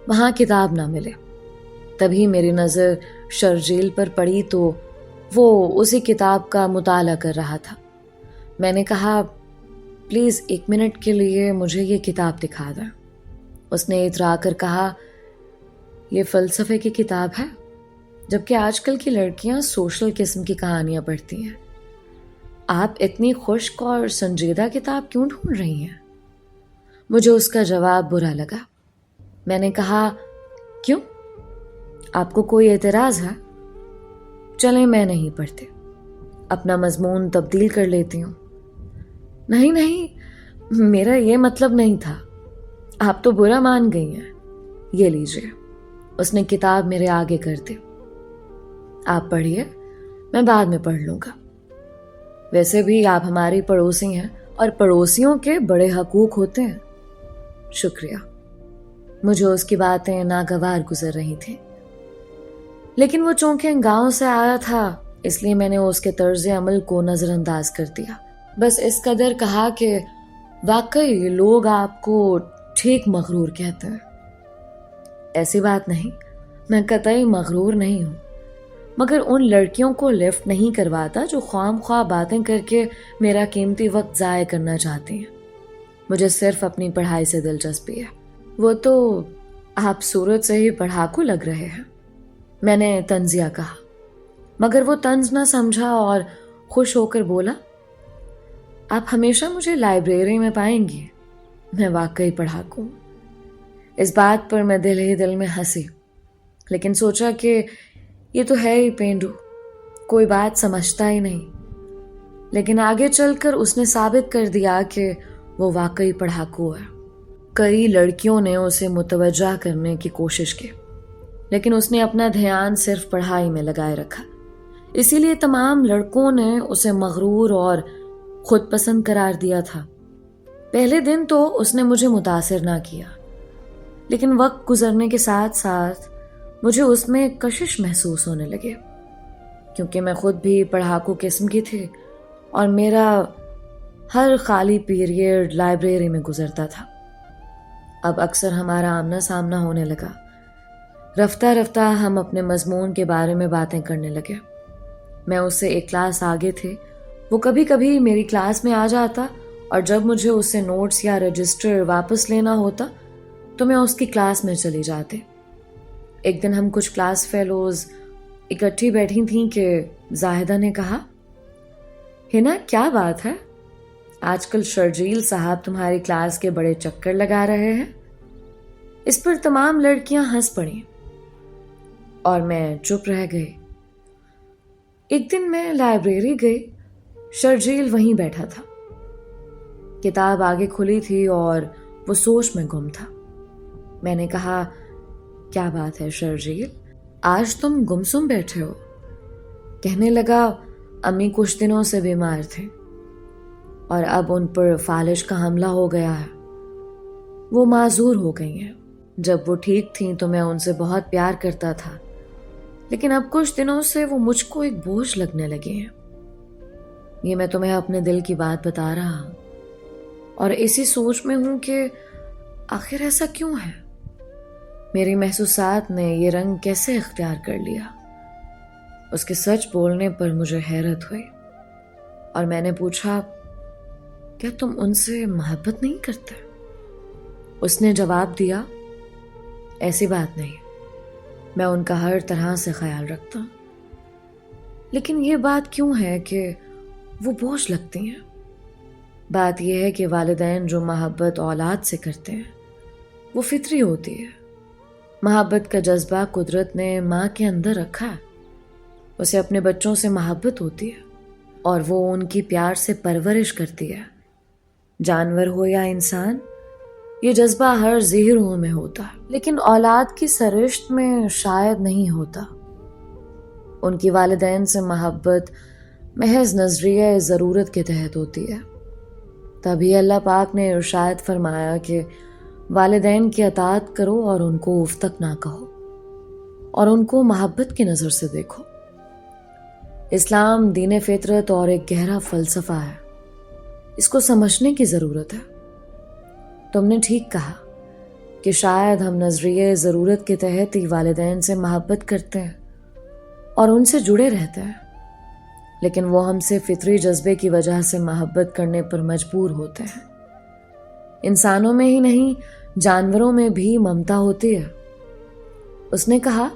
وہاں کتاب نہ ملے۔ تبھی میری نظر شرجیل پر پڑی تو وہ اسی کتاب کا مطالعہ کر رہا تھا۔ میں نے کہا، پلیز 1 منٹ کے لیے مجھے یہ کتاب دکھا دیں۔ اس نے اترا کر کہا، یہ فلسفے کی کتاب ہے، جبکہ آج کل کی لڑکیاں سوشل قسم کی کہانیاں پڑھتی ہیں۔ آپ اتنی خشک اور سنجیدہ کتاب کیوں ڈھونڈ رہی ہیں؟ مجھے اس کا جواب برا لگا۔ میں نے کہا، کیوں؟ آپ کو کوئی اعتراض ہے؟ چلیں میں نہیں پڑھتی، اپنا مضمون تبدیل کر لیتی ہوں۔ نہیں، میرا یہ مطلب نہیں تھا، آپ تو برا مان گئی ہیں۔ یہ لیجیے۔ اس نے کتاب میرے آگے کر دی۔ آپ پڑھیے، میں بعد میں پڑھ لوں گا۔ ویسے بھی آپ ہماری پڑوسی ہیں اور پڑوسیوں کے بڑے حقوق ہوتے ہیں۔ شکریہ۔ مجھے اس کی باتیں ناگوار گزر رہی تھیں، لیکن وہ چونکہ گاؤں سے آیا تھا اس لیے میں نے اس کے طرز عمل کو نظر انداز کر دیا۔ بس اس قدر کہا کہ واقعی لوگ آپ کو ٹھیک مغرور کہتے ہیں۔ ایسی بات نہیں، میں قطعی مغرور نہیں ہوں، مگر ان لڑکیوں کو لفٹ نہیں کرواتا جو خواہ خواہ باتیں کر کے میرا قیمتی وقت ضائع کرنا چاہتی ہیں۔ مجھے صرف اپنی پڑھائی سے دلچسپی ہے۔ وہ تو آپ صورت سے ہی پڑھاکو لگ رہے ہیں، میں نے طنزیہ کہا، مگر وہ طنز نہ سمجھا اور خوش ہو کر بولا، آپ ہمیشہ مجھے لائبریری میں پائیں گی، میں واقعی پڑھاکو ہوں۔ اس بات پر میں دل ہی دل میں ہنسی، لیکن سوچا کہ یہ تو ہے ہی پینڈو، کوئی بات سمجھتا ہی نہیں۔ لیکن آگے چل کر اس نے ثابت کر دیا کہ وہ واقعی پڑھاکو ہے۔ کئی لڑکیوں نے اسے متوجہ کرنے کی کوشش کی، لیکن اس نے اپنا دھیان صرف پڑھائی میں لگائے رکھا۔ اسی لیے تمام لڑکوں نے اسے مغرور اور خود پسند قرار دیا تھا۔ پہلے دن تو اس نے مجھے متاثر نہ کیا، لیکن وقت گزرنے کے ساتھ ساتھ مجھے اس میں کشش محسوس ہونے لگے، کیونکہ میں خود بھی پڑھاکو قسم کی تھی اور میرا ہر خالی پیریڈ لائبریری میں گزرتا تھا۔ اب اکثر ہمارا آمنا سامنا ہونے لگا۔ رفتہ رفتہ ہم اپنے مضمون کے بارے میں باتیں کرنے لگے۔ میں اس سے ایک کلاس آگے تھی، وہ کبھی کبھی میری کلاس میں آ جاتا اور جب مجھے اس سے نوٹس یا رجسٹر واپس لینا ہوتا تو میں اس کی کلاس میں چلی جاتی۔ ایک دن ہم کچھ کلاس فیلوز اکٹھی بیٹھی تھیں کہ زاہدہ نے کہا، ہنا کیا بات ہے، آج کل شرجیل صاحب تمہاری کلاس کے بڑے چکر لگا رہے ہیں۔ اس پر تمام لڑکیاں ہنس پڑیں اور میں چپ رہ گئی۔ ایک دن میں لائبریری گئی، شرجیل وہیں بیٹھا تھا، کتاب آگے کھلی تھی اور وہ سوچ میں گم تھا۔ میں نے کہا، کیا بات ہے شرجیل، آج تم گمسم بیٹھے ہو؟ کہنے لگا، امی کچھ دنوں سے بیمار تھے اور اب ان پر فالج کا حملہ ہو گیا ہے، وہ معذور ہو گئی ہیں۔ جب وہ ٹھیک تھیں تو میں ان سے بہت پیار کرتا تھا، لیکن اب کچھ دنوں سے وہ مجھ کو ایک بوجھ لگنے لگے ہیں۔ یہ میں تمہیں اپنے دل کی بات بتا رہا ہوں اور اسی سوچ میں ہوں کہ آخر ایسا کیوں ہے؟ میری محسوسات نے یہ رنگ کیسے اختیار کر لیا؟ اس کے سچ بولنے پر مجھے حیرت ہوئی اور میں نے پوچھا، کیا تم ان سے محبت نہیں کرتے؟ اس نے جواب دیا، ایسی بات نہیں، میں ان کا ہر طرح سے خیال رکھتا ہوں، لیکن یہ بات کیوں ہے کہ وہ بوجھ لگتی ہیں؟ بات یہ ہے کہ والدین جو محبت اولاد سے کرتے ہیں وہ فطری ہوتی ہے۔ محبت کا جذبہ قدرت نے ماں کے اندر رکھا ہے، اسے اپنے بچوں سے محبت ہوتی ہے اور وہ ان کی پیار سے پرورش کرتی ہے۔ جانور ہو یا انسان، یہ جذبہ ہر ذی روح میں ہوتا ہے، لیکن اولاد کی سرشت میں شاید نہیں ہوتا۔ ان کی والدین سے محبت محض نظریہ ضرورت کے تحت ہوتی ہے۔ تبھی اللہ پاک نے ارشاد فرمایا کہ والدین کی اطاعت کرو اور ان کو اف تک نہ کہو اور ان کو محبت کی نظر سے دیکھو۔ اسلام دین فطرت اور ایک گہرا فلسفہ ہے، اس کو سمجھنے کی ضرورت ہے۔ تم نے ٹھیک کہا کہ شاید ہم نظریہ ضرورت کے تحت ہی والدین سے محبت کرتے ہیں اور ان سے جڑے رہتے ہیں، لیکن وہ ہم سے فطری جذبے کی وجہ سے محبت کرنے پر مجبور ہوتے ہیں۔ انسانوں میں ہی نہیں، جانوروں میں بھی ممتا ہوتی ہے۔ اس نے کہا،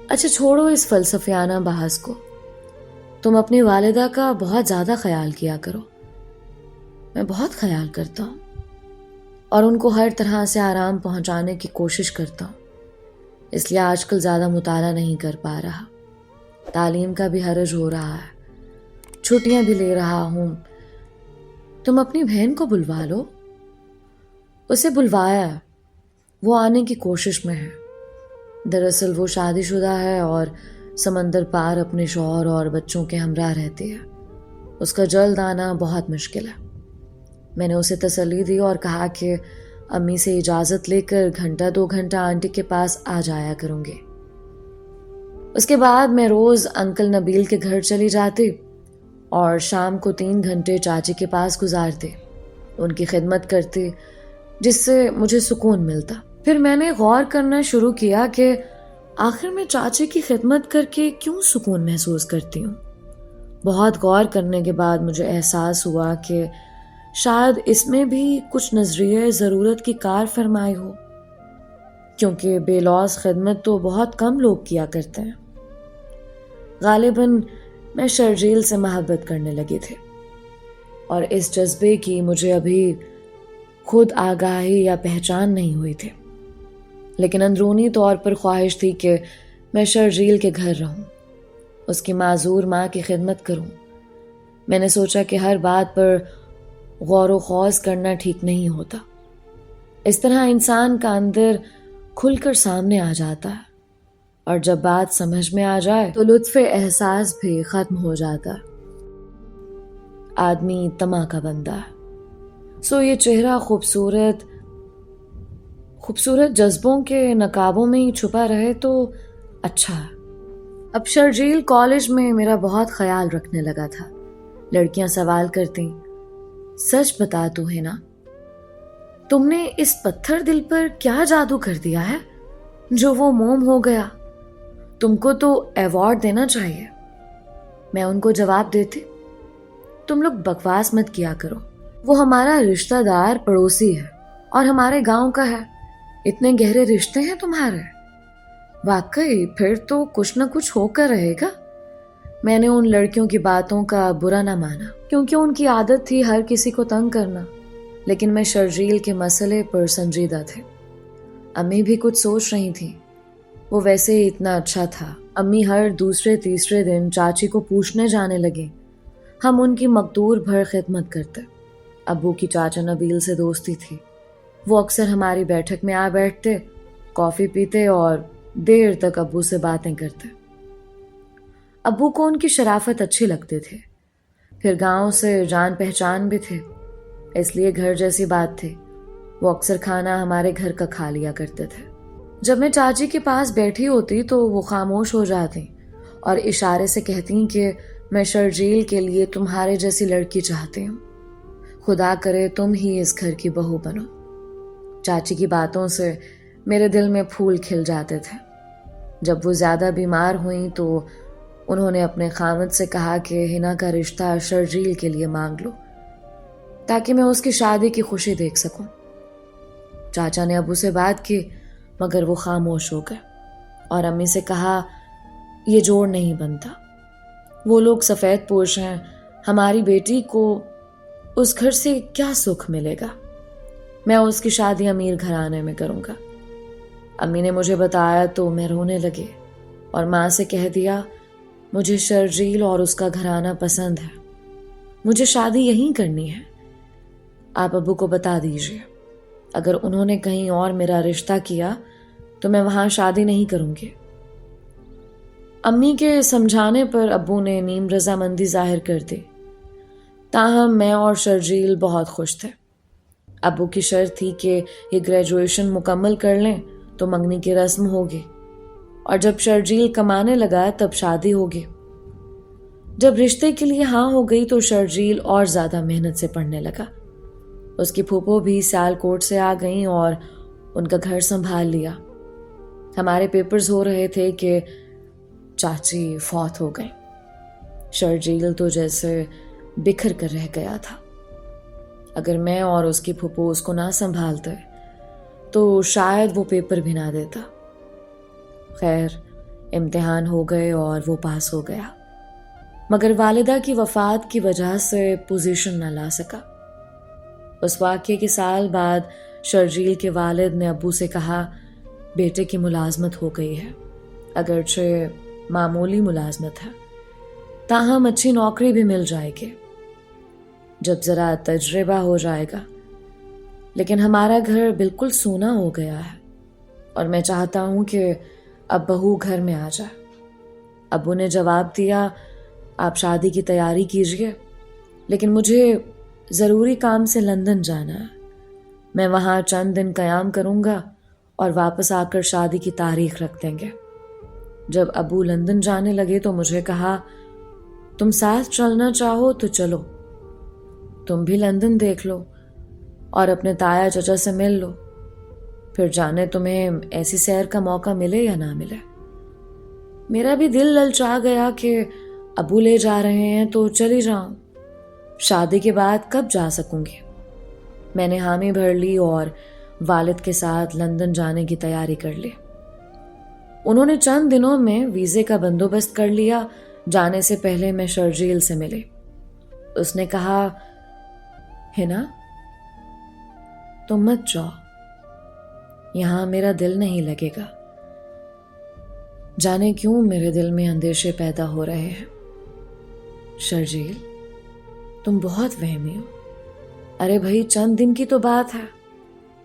اچھا چھوڑو اس فلسفیانہ بحث کو، تم اپنی والدہ کا بہت زیادہ خیال کیا کرو۔ میں بہت خیال کرتا ہوں۔ اور ان کو ہر طرح سے آرام پہنچانے کی کوشش کرتا ہوں. اس لیے آج کل زیادہ مطالعہ نہیں کر پا رہا. تعلیم کا بھی حرج ہو رہا ہے. چھٹیاں بھی لے رہا ہوں. تم اپنی بہن کو بلوا لو. اسے بلوایا، وہ آنے کی کوشش میں ہے. دراصل وہ شادی شدہ ہے اور سمندر پار اپنے شوہر اور بچوں کے ہمراہ رہتی ہے. اس کا جلد آنا بہت مشکل ہے. میں نے اسے تسلی دی اور کہا کہ امی سے اجازت لے کر 1-2 گھنٹہ آنٹی کے پاس آ جایا کروں گی. اس کے بعد میں روز انکل نبیل کے گھر چلی جاتی اور شام کو 3 گھنٹے چاچی کے پاس گزارتی. ان کی خدمت کرتی جس سے مجھے سکون ملتا. پھر میں نے غور کرنا شروع کیا کہ آخر میں چاچی کی خدمت کر کے کیوں سکون محسوس کرتی ہوں. بہت غور کرنے کے بعد مجھے احساس ہوا کہ شاید اس میں بھی کچھ نظریہ ضرورت کی کار فرمائی ہو، کیونکہ بے لوث خدمت تو بہت کم لوگ کیا کرتے ہیں. غالباً میں شرجیل سے محبت کرنے لگی تھی اور اس جذبے کی مجھے ابھی خود آگاہی یا پہچان نہیں ہوئی تھی، لیکن اندرونی طور پر خواہش تھی کہ میں شرجیل کے گھر رہوں، اس کی معذور ماں کی خدمت کروں. میں نے سوچا کہ ہر بات پر غور و خوض کرنا ٹھیک نہیں ہوتا. اس طرح انسان کا اندر کھل کر سامنے آ جاتا ہے، اور جب بات سمجھ میں آ جائے تو لطف احساس بھی ختم ہو جاتا ہے. آدمی طمع کا بندہ ہے. یہ چہرہ خوبصورت جذبوں کے نقابوں میں ہی چھپا رہے تو اچھا ہے. اب شرجیل کالج میں میرا بہت خیال رکھنے لگا تھا. لڑکیاں سوال کرتی، سچ بتا تو ہے نا، تم نے اس پتھر دل پر کیا جادو کر دیا ہے جو وہ موم ہو گیا؟ تم کو تو ایوارڈ دینا چاہیے. میں ان کو جواب دیتی، تم لوگ بکواس مت کیا کرو. وہ ہمارا رشتہ دار پڑوسی ہے اور ہمارے گاؤں کا ہے. اتنے گہرے رشتے ہیں تمہارے؟ واقعی پھر تو کچھ نہ کچھ ہو کر رہے گا. میں نے ان لڑکیوں کی باتوں کا برا نہ مانا، کیونکہ ان کی عادت تھی ہر کسی کو تنگ کرنا، لیکن میں شرجیل کے مسئلے پر سنجیدہ تھے. امی بھی کچھ سوچ رہی تھی. وہ ویسے ہی اتنا اچھا تھا. امی ہر 2-3 دن چاچی کو پوچھنے جانے لگے. ہم ان کی مقدور بھر خدمت کرتے. ابو کی چاچا نبیل سے دوستی تھی. وہ اکثر ہماری بیٹھک میں آ بیٹھتے، کافی پیتے اور دیر تک ابو سے باتیں کرتے. ابو کو ان کی شرافت اچھی لگتی تھی. پھر گاؤں سے جان پہچان بھی تھے، اس لیے گھر جیسی بات تھی. وہ اکثر کھانا ہمارے گھر کا کھا لیا کرتے تھے. جب میں چاچی کے پاس بیٹھی ہوتی تو وہ خاموش ہو جاتی اور اشارے سے کہتی کہ میں شرجیل کے لیے تمہارے جیسی لڑکی چاہتی ہوں. خدا کرے تم ہی اس گھر کی بہو بنو. چاچی کی باتوں سے میرے دل میں پھول کھل جاتے تھے. جب وہ زیادہ بیمار ہوئیں تو انہوں نے اپنے خامد سے کہا کہ ہنا کا رشتہ شرجیل کے لیے مانگ لو تاکہ میں اس کی شادی کی خوشی دیکھ سکوں. چاچا نے ابو سے بات کی مگر وہ خاموش ہو گئے اور امی سے کہا یہ جوڑ نہیں بنتا. وہ لوگ سفید پوش ہیں، ہماری بیٹی کو اس گھر سے کیا سکھ ملے گا؟ میں اس کی شادی امیر گھرانے میں کروں گا. امی نے مجھے بتایا تو میں رونے لگی اور ماں سے کہہ دیا مجھے شرجیل اور اس کا گھرانہ پسند ہے، مجھے شادی یہیں کرنی ہے. آپ ابو کو بتا دیجیے اگر انہوں نے کہیں اور میرا رشتہ کیا تو میں وہاں شادی نہیں کروں گی. امی کے سمجھانے پر ابو نے نیم رضامندی ظاہر کر دی. تاہم میں اور شرجیل بہت خوش تھے. ابو کی شرط تھی کہ یہ گریجویشن مکمل کر لیں تو منگنی کی رسم ہوگی، اور جب شرجیل کمانے لگا تب شادی ہوگی. جب رشتے کے لیے ہاں ہو گئی تو شرجیل اور زیادہ محنت سے پڑھنے لگا. اس کی پھوپھو بھی سیال کوٹ سے آ گئیں اور ان کا گھر سنبھال لیا. ہمارے پیپرز ہو رہے تھے کہ چاچی فوت ہو گئیں. شرجیل تو جیسے بکھر کر رہ گیا تھا. اگر میں اور اس کی پھوپھو اس کو نہ سنبھالتے تو شاید وہ پیپر بھی نہ دیتا. خیر امتحان ہو گئے اور وہ پاس ہو گیا، مگر والدہ کی وفات کی وجہ سے پوزیشن نہ لا سکا. اس واقعے کے سال بعد شرجیل کے والد نے ابو سے کہا بیٹے کی ملازمت ہو گئی ہے، اگرچہ معمولی ملازمت ہے، تاہم اچھی نوکری بھی مل جائے گی جب ذرا تجربہ ہو جائے گا، لیکن ہمارا گھر بالکل سونا ہو گیا ہے اور میں چاہتا ہوں کہ اب بہو گھر میں آ جائے۔ ابو نے جواب دیا آپ شادی کی تیاری کیجئے، لیکن مجھے ضروری کام سے لندن جانا ہے، میں وہاں چند دن قیام کروں گا اور واپس آ کر شادی کی تاریخ رکھ دیں گے۔ جب ابو لندن جانے لگے تو مجھے کہا تم ساتھ چلنا چاہو تو چلو، تم بھی لندن دیکھ لو اور اپنے تایا چچا سے مل لو، پھر جانے تمہیں ایسی سیر کا موقع ملے یا نہ ملے۔ میرا بھی دل للچا گیا کہ ابو لے جا رہے ہیں تو چلی جاؤں، شادی کے بعد کب جا سکوں گی۔ میں نے حامی بھر لی اور والد کے ساتھ لندن جانے کی تیاری کر لی۔ انہوں نے چند دنوں میں ویزے کا بندوبست کر لیا۔ جانے سے پہلے میں شرجیل سے ملی۔ اس نے کہا ہنا تم مت جاؤ، یہاں میرا دل نہیں لگے گا۔ جانے کیوں میرے دل میں اندیشے پیدا ہو رہے ہیں۔ شرجیل تم بہت وہمی ہو۔ ارے بھائی چند دن کی تو بات ہے،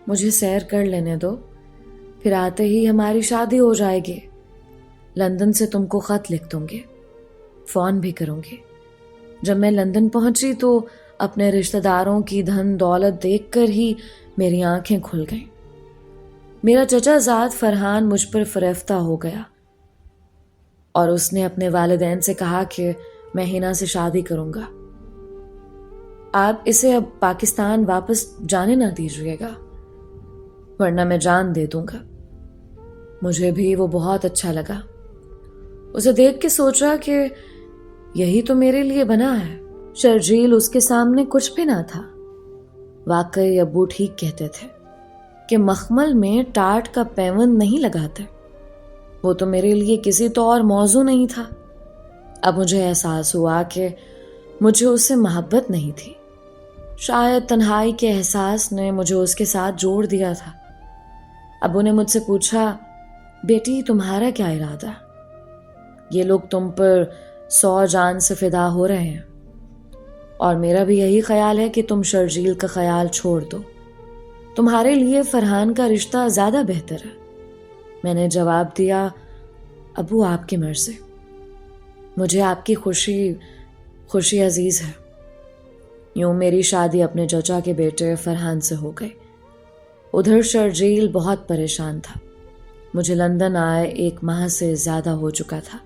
مجھے سیر کر لینے دو، پھر آتے ہی ہماری شادی ہو جائے گی۔ لندن سے تم کو خط لکھ دوں گی، فون بھی کروں گی۔ جب میں لندن پہنچی تو اپنے رشتہ داروں کی دھن دولت دیکھ کر ہی میری آنکھیں کھل گئیں۔ میرا چچا زاد فرحان مجھ پر فریفتہ ہو گیا اور اس نے اپنے والدین سے کہا کہ میں ہنا سے شادی کروں گا، آپ اسے اب پاکستان واپس جانے نہ دیجیے گا ورنہ میں جان دے دوں گا۔ مجھے بھی وہ بہت اچھا لگا۔ اسے دیکھ کے سوچا کہ یہی تو میرے لیے بنا ہے۔ شرجیل اس کے سامنے کچھ بھی نہ تھا۔ واقعی ابو ٹھیک کہتے تھے کہ مخمل میں ٹاٹ کا پیوند نہیں لگاتے۔ وہ تو میرے لیے کسی تو اور موضوع نہیں تھا۔ اب مجھے احساس ہوا کہ مجھے اس سے محبت نہیں تھی، شاید تنہائی کے احساس نے مجھے اس کے ساتھ جوڑ دیا تھا۔ ابو نے مجھ سے پوچھا بیٹی تمہارا کیا ارادہ؟ یہ لوگ تم پر 100 جان سے فدا ہو رہے ہیں اور میرا بھی یہی خیال ہے کہ تم شرجیل کا خیال چھوڑ دو، تمہارے لیے فرحان کا رشتہ زیادہ بہتر ہے۔ میں نے جواب دیا ابو آپ کی مرضی، مجھے آپ کی خوشی عزیز ہے۔ یوں میری شادی اپنے چچا کے بیٹے فرحان سے ہو گئی۔ ادھر شرجیل بہت پریشان تھا۔ مجھے لندن آئے 1 ماہ سے زیادہ ہو چکا تھا۔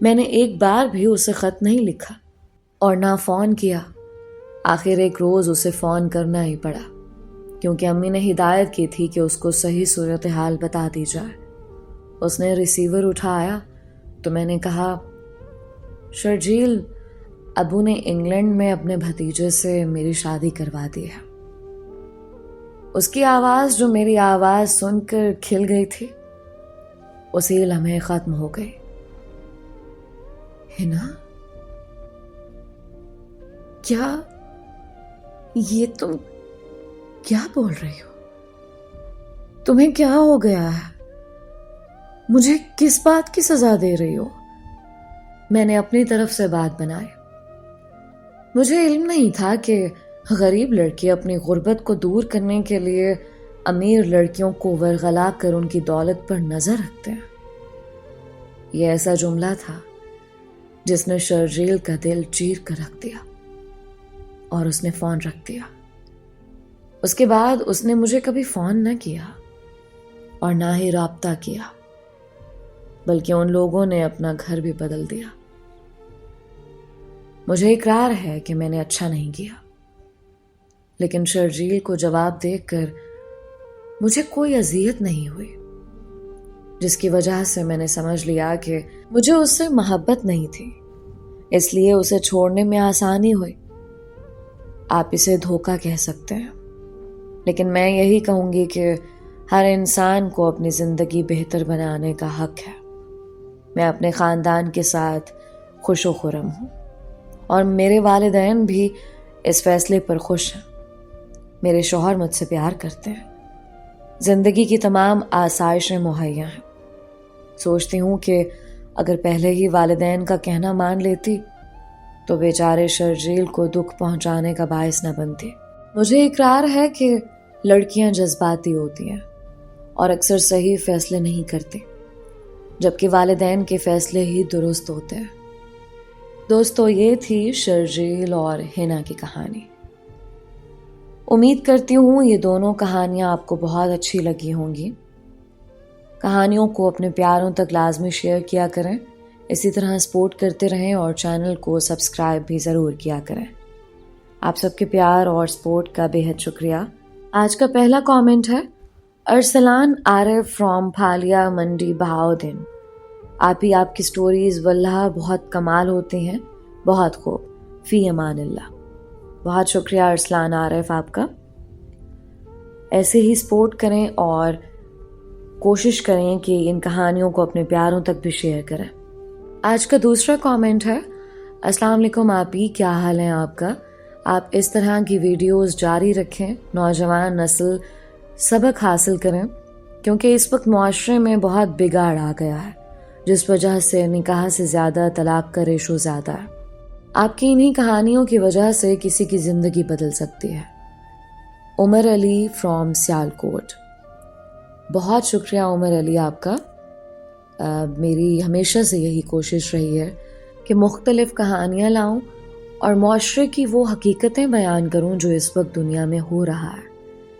میں نے ایک بار بھی اسے خط نہیں لکھا اور نہ فون کیا۔ آخر ایک روز اسے فون کرنا ہی پڑا کیونکہ امی نے ہدایت کی تھی کہ اس کو صحیح صورتحال بتا دی جائے۔ اس نے ریسیور اٹھایا تو میں نے کہا شرجیل ابو نے انگلینڈ میں اپنے بھتیجے سے میری شادی کروا دی ہے۔ اس کی آواز جو میری آواز سن کر کھل گئی تھی اسی لمحے ختم ہو گئی۔ ہنا کیا یہ تم کیا بول رہی ہو؟ تمہیں کیا ہو گیا ہے؟ مجھے کس بات کی سزا دے رہی ہو؟ میں نے اپنی طرف سے بات بنائی۔ مجھے علم نہیں تھا کہ غریب لڑکے اپنی غربت کو دور کرنے کے لیے امیر لڑکیوں کو ورغلا کر ان کی دولت پر نظر رکھتے ہیں۔ یہ ایسا جملہ تھا جس نے شرجیل کا دل چیر کر رکھ دیا اور اس نے فون رکھ دیا۔ اس کے بعد اس نے مجھے کبھی فون نہ کیا اور نہ ہی رابطہ کیا، بلکہ ان لوگوں نے اپنا گھر بھی بدل دیا۔ مجھے اقرار ہے کہ میں نے اچھا نہیں کیا، لیکن شرجیل کو جواب دیکھ کر مجھے کوئی اذیت نہیں ہوئی، جس کی وجہ سے میں نے سمجھ لیا کہ مجھے اس سے محبت نہیں تھی، اس لیے اسے چھوڑنے میں آسانی ہوئی۔ آپ اسے دھوکہ کہہ سکتے ہیں، لیکن میں یہی کہوں گی کہ ہر انسان کو اپنی زندگی بہتر بنانے کا حق ہے۔ میں اپنے خاندان کے ساتھ خوش و خرم ہوں اور میرے والدین بھی اس فیصلے پر خوش ہیں۔ میرے شوہر مجھ سے پیار کرتے ہیں، زندگی کی تمام آسائشیں مہیا ہیں۔ سوچتی ہوں کہ اگر پہلے ہی والدین کا کہنا مان لیتی تو بیچارے شرجیل کو دکھ پہنچانے کا باعث نہ بنتی۔ مجھے اقرار ہے کہ لڑکیاں جذباتی ہوتی ہیں اور اکثر صحیح فیصلے نہیں کرتی، جبکہ والدین کے فیصلے ہی درست ہوتے ہیں۔ دوستو، یہ تھی شرجیل اور ہینا کی کہانی۔ امید کرتی ہوں یہ دونوں کہانیاں آپ کو بہت اچھی لگی ہوں گی۔ کہانیوں کو اپنے پیاروں تک لازمی شیئر کیا کریں، اسی طرح سپورٹ کرتے رہیں اور چینل کو سبسکرائب بھی ضرور کیا کریں۔ آپ سب کے پیار اور سپورٹ کا بے حد شکریہ۔ آج کا پہلا کامنٹ ہے ارسلان عارف فرام پھالیا منڈی بہاؤدین۔ آپ ہی آپ کی سٹوریز واللہ بہت کمال ہوتی ہیں، بہت خوب، فی امان اللہ۔ بہت شکریہ ارسلان عارف آپ کا۔ ایسے ہی سپورٹ کریں اور کوشش کریں کہ ان کہانیوں کو اپنے پیاروں تک بھی شیئر کریں۔ آج کا دوسرا کامنٹ ہے السلام علیکم آپی، کیا حال ہے آپ کا؟ آپ اس طرح کی ویڈیوز جاری رکھیں، نوجوان نسل سبق حاصل کریں، کیونکہ اس وقت معاشرے میں بہت بگاڑ آ گیا ہے، جس وجہ سے نکاح سے زیادہ طلاق کا ریشو زیادہ ہے۔ آپ کی انہی کہانیوں کی وجہ سے کسی کی زندگی بدل سکتی ہے۔ عمر علی فرام سیالکوٹ۔ بہت شکریہ عمر علی آپ کا۔ میری ہمیشہ سے یہی کوشش رہی ہے کہ مختلف کہانیاں لاؤں اور معاشرے کی وہ حقیقتیں بیان کروں جو اس وقت دنیا میں ہو رہا ہے،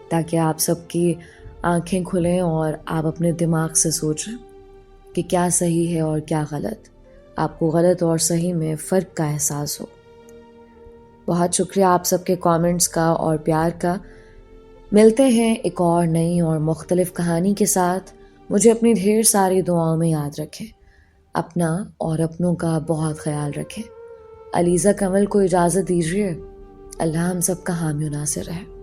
تاکہ آپ سب کی آنکھیں کھلیں اور آپ اپنے دماغ سے سوچیں کہ کیا صحیح ہے اور کیا غلط، آپ کو غلط اور صحیح میں فرق کا احساس ہو۔ بہت شکریہ آپ سب کے کامنٹس کا اور پیار کا۔ ملتے ہیں ایک اور نئی اور مختلف کہانی کے ساتھ۔ مجھے اپنی ڈھیر ساری دعاؤں میں یاد رکھیں، اپنا اور اپنوں کا بہت خیال رکھیں۔ علیزہ کمل کو اجازت دیجیے۔ اللہ ہم سب کا حامی و ناصر رہے۔